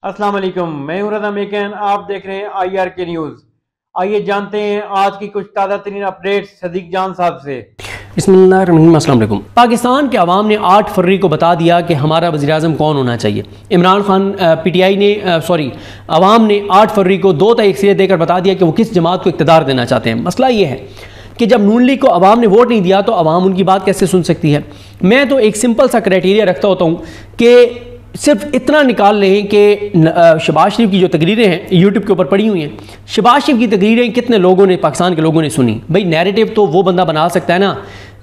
अस्सलाम वालेकुम, मैं हूं रज़ा मेकन। आप देख रहे हैं IRK न्यूज़। आइए जानते हैं आज की कुछ ताज़ा तरीन अपडेट सदीक जान साहब से। बिस्मिल्लाहिर्रहमानिर्रहीम। अस्सलाम वालेकुम। पाकिस्तान के अवाम ने 8 फरवरी को बता दिया कि हमारा वज़ीर-ए-आज़म कौन होना चाहिए। इमरान खान PTI ने अवाम ने 8 फरवरी को 2 तय अक्सरियत देकर बता दिया कि वो किस जमात को इक़्तिदार देना चाहते हैं। मसला ये है कि जब नून लीग को अवाम ने वोट नहीं दिया तो अवाम उनकी बात कैसे सुन सकती है। मैं तो एक सिंपल सा क्राइटेरिया रखता होता हूँ कि सिर्फ इतना निकाल लें कि शहबाज शरीफ की जो तकरीरें हैं यूट्यूब के ऊपर पड़ी हुई हैं, शहबाज शरीफ की तकरीरें कितने लोगों ने, पाकिस्तान के लोगों ने सुनी। भाई नैरेटिव तो वो बंदा बना सकता है ना,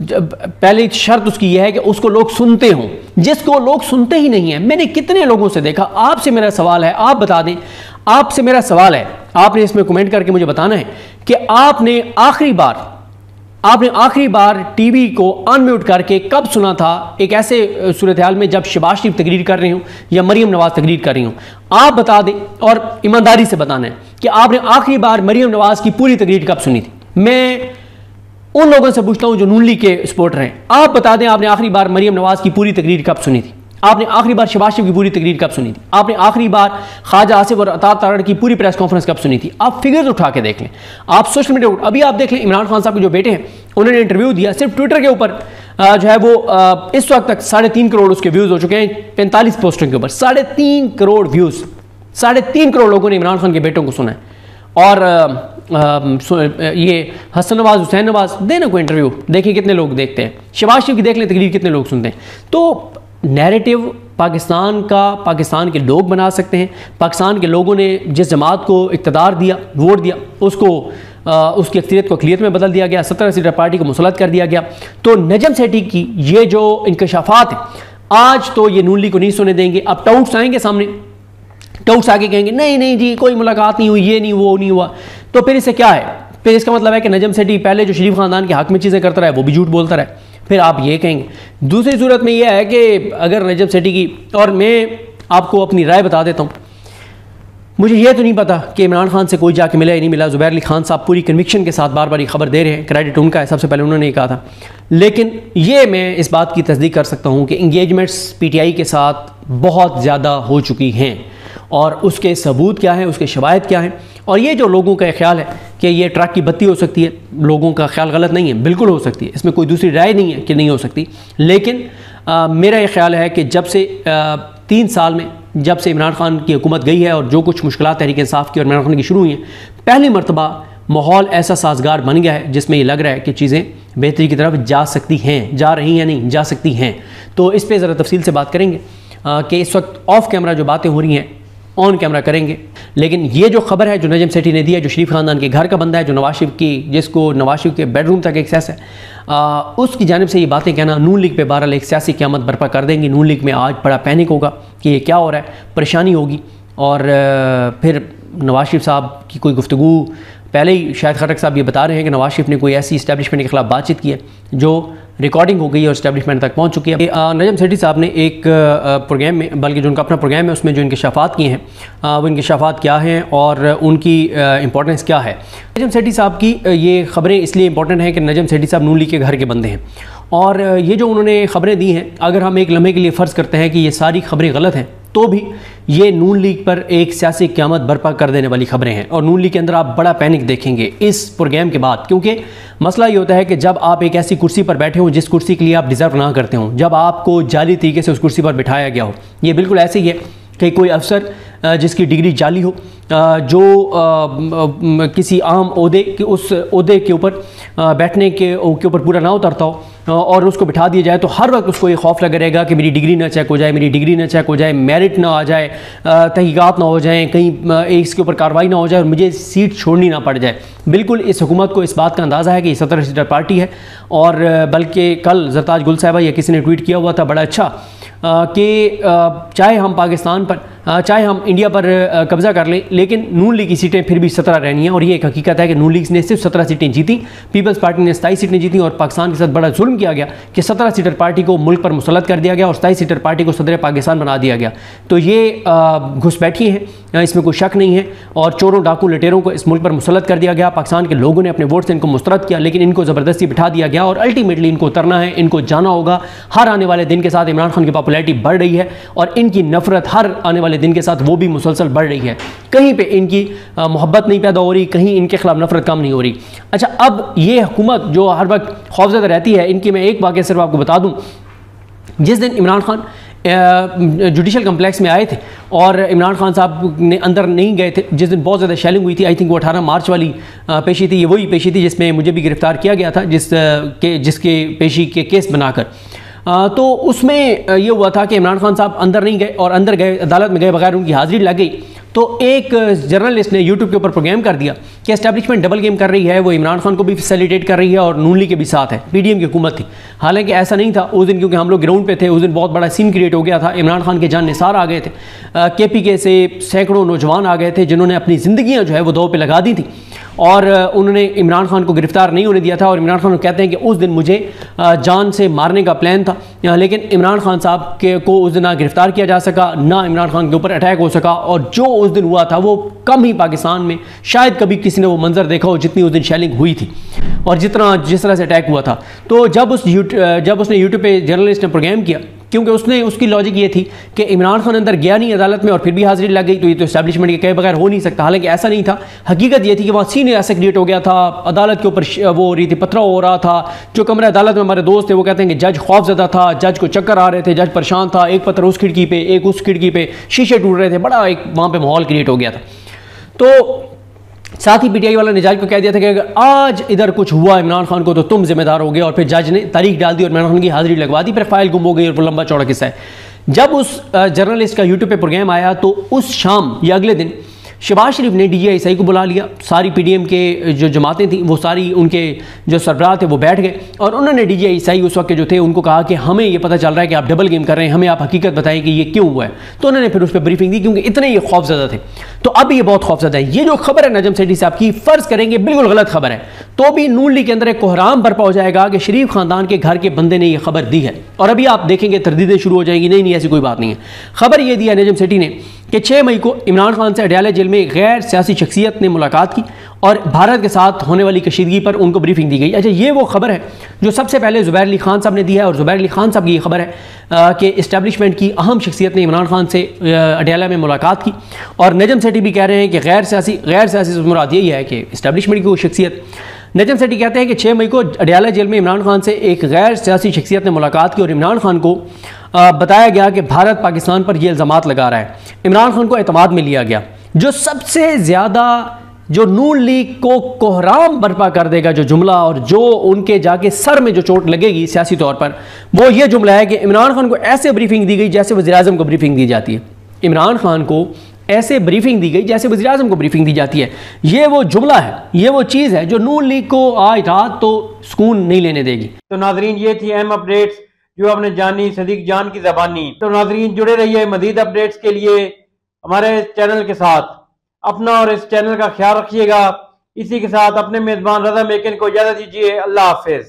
पहले शर्त उसकी यह है कि उसको लोग सुनते हों, जिसको लोग सुनते ही नहीं हैं। मैंने कितने लोगों से देखा। आपसे मेरा सवाल है, आप बता दें, आपसे मेरा सवाल है, आपने इसमें कमेंट करके मुझे बताना है कि आपने आखिरी बार टीवी को अनम्यूट करके कब सुना था, एक ऐसे सूरत हाल में जब शहबाज शरीफ तकरीर कर रही हूँ या मरीम नवाज तकरीर कर रही हूँ। आप बता दें और ईमानदारी से बताना है कि आपने आखिरी बार मरीम नवाज की पूरी तकरीर कब सुनी थी। मैं उन लोगों से पूछता हूँ जो नून लीग के सपोर्टर हैं, आप बता दें आपने आखिरी बार मरीम नवाज की पूरी तकरीर कब सुनी थी, आपने आखिरी बार शहबाज शरीफ की पूरी तकरीर कब सुनी थी, आपने आखिरी बार ख्वाजा आसिफ और अता तारड़ की पूरी प्रेस कॉन्फ्रेंस कब सुनी थी। आप फिगर्स उठा के देख लें, आप सोशल मीडिया अभी आप देख लें। इमरान खान साहब के जो बेटे हैं उन्होंने इंटरव्यू दिया, सिर्फ ट्विटर के ऊपर जो है वो इस वक्त तक 3.5 करोड़ उसके व्यूज़ हो चुके हैं। 45 पोस्टों के ऊपर 3.5 करोड़ व्यूज़, 3.5 करोड़ लोगों ने इमरान खान के बेटों को सुना है। और ये हसन नवाज, हुसैन नवाज, देना कोई इंटरव्यू, देखिए कितने लोग देखते हैं। शहबाज शरीफ की देख लें तकरीर, कितने लोग सुनते हैं। तो नैरेटिव पाकिस्तान का पाकिस्तान के लोग बना सकते हैं। पाकिस्तान के लोगों ने जिस जमात को इक़्तिदार दिया, वोट दिया, उसको उसकी अक्सरियत को अक़लियत में बदल दिया गया, 17 सीटर पार्टी को मुसल्लत कर दिया गया। तो नजम सेठी की ये जो इंकशाफात है, आज तो ये नून लीग को नहीं सुने देंगे। अब टाउट्स आएंगे सामने, टाउट्स आके कहेंगे नहीं नहीं जी कोई मुलाकात नहीं हुई, ये नहीं वो नहीं हुआ। तो फिर इससे क्या है, फिर इसका मतलब है कि नजम सेठी पहले जो शरीफ ख़ानदान के हक़ में चीज़ें करता रहा है वो भी झूठ बोलता रहा है। फिर आप ये कहेंगे। दूसरी सूरत में यह है कि अगर नजम सेठी की, और मैं आपको अपनी राय बता देता हूँ, मुझे यह तो नहीं पता कि इमरान खान से कोई जाके मिला या नहीं मिला। ज़ुबैर अली खान साहब पूरी कन्विक्शन के साथ बार बार ये खबर दे रहे हैं, क्रेडिट उनका है, सबसे पहले उन्होंने ये कहा था। लेकिन ये मैं इस बात की तस्दीक कर सकता हूँ कि इंगेजमेंट्स PTI के साथ बहुत ज़्यादा हो चुकी हैं, और उसके सबूत क्या हैं, उसके शवाहिद क्या हैं। और ये जो लोगों का ख्याल है कि ये ट्रक की बत्ती हो सकती है, लोगों का ख्याल गलत नहीं है, बिल्कुल हो सकती है, इसमें कोई दूसरी राय नहीं है कि नहीं हो सकती। लेकिन मेरा ये ख्याल है कि जब से 3 साल में जब से इमरान खान की हुकूमत गई है और जो कुछ मुश्किलात तहरीक इंसाफ की और इमरान खान की शुरू हुई हैं, पहली मरतबा माहौल ऐसा साजगार बन गया है जिसमें ये लग रहा है कि चीज़ें बेहतरी की तरफ जा सकती हैं, जा रही हैं नहीं, जा सकती हैं। तो इस पर ज़रा तफसील से बात करेंगे कि इस वक्त ऑफ कैमरा जो बातें हो रही हैं ऑन कैमरा करेंगे। लेकिन ये जो खबर है जो नजम सेठी ने दी है, जो शरीफ खानदान के घर का बंदा है, जो नवाज शरीफ की, जिसको नवाज शरीफ के बेडरूम तक एक्सेस है, उसकी जानिब से ये बातें कहना नून लीग पे बहरहाल एक सियासी क़यामत बर्पा कर देंगी। नून लीग में आज बड़ा पैनिक होगा कि ये क्या हो रहा है, परेशानी होगी। और फिर नवाज शरीफ साहब की कोई गुफ्तगू, पहले ही शायद खरक साहब ये बता रहे हैं कि नवाज शरीफ ने कोई ऐसी इस्टेब्लिशमेंट के खिलाफ बातचीत की है जो रिकॉर्डिंग हो गई है और इस्टेब्लिशमेंट तक पहुंच चुकी है। नजम सेठी साहब ने एक प्रोग्राम में, बल्कि जो उनका अपना प्रोग्राम है उसमें जो इंकशाफात किए हैं, वो इंकशाफात क्या हैं और उनकी इंपॉर्टेंस क्या है। नजम सेठी साहब की ये ख़बरें इसलिए इंपॉर्टेंट हैं कि नजम सेठी साहब नून लीग के घर के बंदे हैं, और ये जो उन्होंने ख़बरें दी हैं, अगर हम एक लम्हे के लिए फ़र्ज़ करते हैं कि ये सारी ख़बरें गलत हैं, तो भी ये नून लीग पर एक सियासी क़यामत बर्पा कर देने वाली खबरें हैं। और नून लीग के अंदर आप बड़ा पैनिक देखेंगे इस प्रोग्राम के बाद, क्योंकि मसला ये होता है कि जब आप एक ऐसी कुर्सी पर बैठे हों जिस कुर्सी के लिए आप डिज़र्व ना करते हों, जब आपको जाली तरीके से उस कुर्सी पर बिठाया गया हो, ये बिल्कुल ऐसे ही है कि कोई अफसर जिसकी डिग्री जाली हो, जो किसी आम ओहदे के, उस ओहदे के ऊपर बैठने के ऊपर पूरा ना उतरता हो, और उसको बिठा दिया जाए, तो हर वक्त उसको ये खौफ लगा रहेगा कि मेरी डिग्री ना चेक हो जाए, मेरी डिग्री ना चेक हो जाए, मेरिट ना आ जाए, तहकीकात ना हो जाए, कहीं इसके ऊपर कार्रवाई ना हो जाए और मुझे सीट छोड़नी ना पड़ जाए। बिल्कुल इस हुकूमत को इस बात का अंदाज़ा है कि ये 17 सीटर पार्टी है। और बल्कि कल ज़रताज गुल साहिबा या किसी ने ट्वीट किया हुआ था बड़ा अच्छा, कि चाहे हम पाकिस्तान पर, चाहे हम इंडिया पर कब्ज़ा कर लें, लेकिन नून लीग की सीटें फिर भी 17 रहनी हैं। और ये एक हकीकत है कि नून लीग ने सिर्फ 17 सीटें जीती, पीपल्स पार्टी ने 27 सीटें जीती, और पाकिस्तान के साथ बड़ा जुल्म किया गया कि 17 सीटर पार्टी को मुल्क पर मुसल्लत कर दिया गया और 27 सीटर पार्टी को सदर पाकिस्तान बना दिया गया। तो ये घुसपैठी हैं, इसमें कोई शक नहीं है। और चोरों डाकू लटेरों को इस मुल्क पर मुसल्लत कर दिया गया। पाकिस्तान के लोगों ने अपने वोट से इनको मुस्तरद किया, लेकिन इनको ज़बरदस्ती बिठा दिया गया और अल्टीमेटली इनको उतरना है, इनको जाना होगा। हर आने वाले दिन के साथ इमरान खान की पॉपुलैरिटी बढ़ रही है और इनकी नफरत हर आने वाले वाले दिन के साथ वो भी मुसलसल बढ़ रही है। कहीं पे इनकी मोहब्बत नहीं पैदा हो रही, कहीं इनके खिलाफ नफरत कम नहीं हो रही। अच्छा, अब ये हुकूमत जो हर वक्त खौफजदा रहती है, इनकी मैं एक वाक़या सिर्फ आपको बता दूँ। जिस दिन इमरान खान जुडिशल कम्प्लेक्स में आए थे और इमरान खान साहब ने अंदर नहीं गए थे, जिस दिन बहुत ज़्यादा शेलिंग हुई थी, आई थिंक वो 18 मार्च वाली पेशी थी, ये वही पेशी थी जिसमें मुझे भी गिरफ़्तार किया गया था, जिसके पेशी के केस बनाकर। तो उसमें ये हुआ था कि इमरान खान साहब अंदर नहीं गए और अंदर गए, अदालत में गए बगैर उनकी हाज़िरी लग गई। तो एक जर्नलिस्ट ने यूट्यूब के ऊपर प्रोग्राम कर दिया कि एस्टैब्लिशमेंट डबल गेम कर रही है, वो इमरान खान को भी फैसिलिटेट कर रही है और नून लीग के भी साथ है, पीडीएम की हुकूमत थी। हालांकि ऐसा नहीं था उस दिन, क्योंकि हम लोग ग्राउंड पे थे उस दिन, बहुत बड़ा सीन क्रिएट हो गया था। इमरान खान के जान निसार आ गए थे, केपीके से सैकड़ों नौजवान आ गए थे जिन्होंने अपनी ज़िंदगियाँ जो है वो दांव पे लगा दी थी और उन्होंने इमरान खान को गिरफ्तार नहीं होने दिया था। और इमरान खान कहते हैं कि उस दिन मुझे जान से मारने का प्लान था, लेकिन इमरान खान साहब को उस दिन ना गिरफ्तार किया जा सका, ना इमरान खान के ऊपर अटैक हो सका। और जो उस दिन हुआ था वो कम ही पाकिस्तान में शायद कभी किसी ने वो मंजर देखा हो जितनी उस दिन शेलिंग हुई थी और जिस तरह से अटैक हुआ था। तो जब उसने यूट्यूब पे जर्नलिस्ट ने प्रोग्राम किया, क्योंकि उसकी लॉजिक ये थी कि इमरान खान अंदर गया नहीं अदालत में और फिर भी हाजिरी लग गई, तो ये तो एस्टैब्लिशमेंट के कहे बगैर हो नहीं सकता। हालांकि ऐसा नहीं था, हकीकत ये थी कि वहाँ सीन ऐसा क्रिएट हो गया था, अदालत के ऊपर वो हो रही थी, पथराव हो रहा था। जो कमरे अदालत में हमारे दोस्त थे वो कहते हैं कि जज खौफजदा था, जज को चक्कर आ रहे थे, जज परेशान था, एक पत्थर उस खिड़की पे, एक उस खिड़की पे, शीशे टूट रहे थे, बड़ा एक वहाँ पे माहौल क्रिएट हो गया था। तो साथ ही पीटीआई वाला ने जज को कह दिया था कि अगर आज इधर कुछ हुआ इमरान खान को तो तुम जिम्मेदार हो गए, और फिर जज ने तारीख डाल दी और इमरान खान की हाजिरी लगवा दी, फिर फाइल गुम हो गई और वो लंबा चौड़ा किस्सा है। जब उस जर्नलिस्ट का यूट्यूब पे प्रोग्राम आया तो उस शाम या अगले दिन शहबाज शरीफ ने DGI को बुला लिया, सारी पीडीएम के जो जमातें थी वो सारी, उनके जो सरबराह थे वो बैठ गए और उन्होंने DGI उस वक्त के जो थे उनको कहा कि हमें ये पता चल रहा है कि आप डबल गेम कर रहे हैं, हमें आप हकीकत बताएं कि ये क्यों हुआ है। तो उन्होंने फिर उस पर ब्रीफिंग दी, क्योंकि इतने ये खौफजदा थे। तो अब ये बहुत खौफजदा है। ये जो खबर है नजम सेठी साहब की, फ़र्ज़ करेंगे बिल्कुल गलत खबर है, तो भी नून लीग के अंदर एक कोहराम बर्पा हो जाएगा कि शरीफ खानदान के घर के बंदे ने यह खबर दी है। और अभी आप देखेंगे तरदीदें शुरू हो जाएंगी, नहीं ऐसी कोई बात नहीं है। खबर यह दी है नजम सेठी ने कि 6 मई को इमरान खान से अडयाला जेल में गैर सियासी शख्सियत ने मुलाकात की और भारत के साथ होने वाली कशीदगी पर उनको ब्रीफिंग दी गई। अच्छा, ये वो खबर है जो सबसे पहले ज़ुबैर अली खान साहब ने दी है, और ज़ुबैर अली खान साहब की ये खबर है कि इस्टेब्लिशमेंट की अहम शख्सियत ने इमरान खान से अडयाला में मुलाकात की। और नजम सेठी भी कह रहे हैं कि गैर सियासी से मुराद यही है कि इस्टेब्लिशमेंट की वो शख्सियत। नजम सेठी कहते हैं कि 6 मई को अडयाला जेल में इमरान खान से एक गैर सियासी शख्सियत ने मुलाकात की और इमरान खान को बताया गया कि भारत पाकिस्तान पर यह इल्ज़ामात लगा रहा है। इमरान खान को एतमाद में लिया गया। जो सबसे ज़्यादा जो नून लीग को कोहराम बर्पा कर देगा जो जुमला, और जो उनके जाके सर में जो चोट लगेगी सियासी तौर पर, वो ये जुमला है कि इमरान खान को ऐसे ब्रीफिंग दी गई जैसे वज़ीर-ए-आज़म को ब्रीफिंग दी जाती है। इमरान खान को ऐसे ब्रीफिंग दी गई जैसे वज़ीर-ए-आज़म को ब्रीफिंग दी जाती है। ये वो जुमला है, ये वो चीज़ है जो नून लीग को आज रात तो सुकून नहीं लेने देगी। तो नाजरीन, ये थी अहम अपडेट्स जो आपने जानी सदीक जान की ज़बानी। तो नाजरीन, जुड़े रहिए मज़ीद अपडेट्स के लिए हमारे चैनल के साथ। अपना और इस चैनल का ख्याल रखिएगा। इसी के साथ अपने मेज़बान रज़ा मेकिन को इजाज़त दीजिए। अल्लाह हाफिज़।